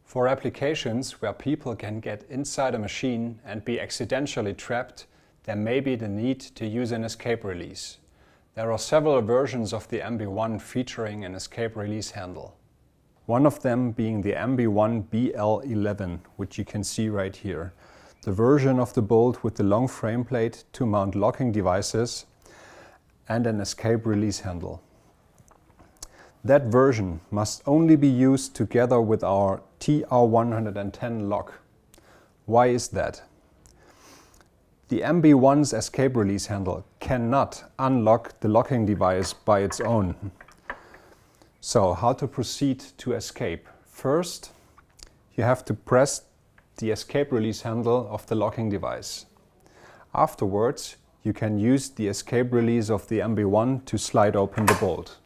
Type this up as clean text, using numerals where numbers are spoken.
For applications where people can get inside a machine and be accidentally trapped, there may be the need to use an escape release. There are several versions of the MB1 featuring an escape release handle. One of them being the MB1 BL11, which you can see right here. The version of the bolt with the long frame plate to mount locking devices and an escape release handle. That version must only be used together with our TR110 lock. Why is that? The MB1's escape release handle cannot unlock the locking device by its own. So how to proceed to escape? First, you have to press the escape release handle of the locking device. Afterwards, you can use the escape release of the MB1 to slide open the bolt.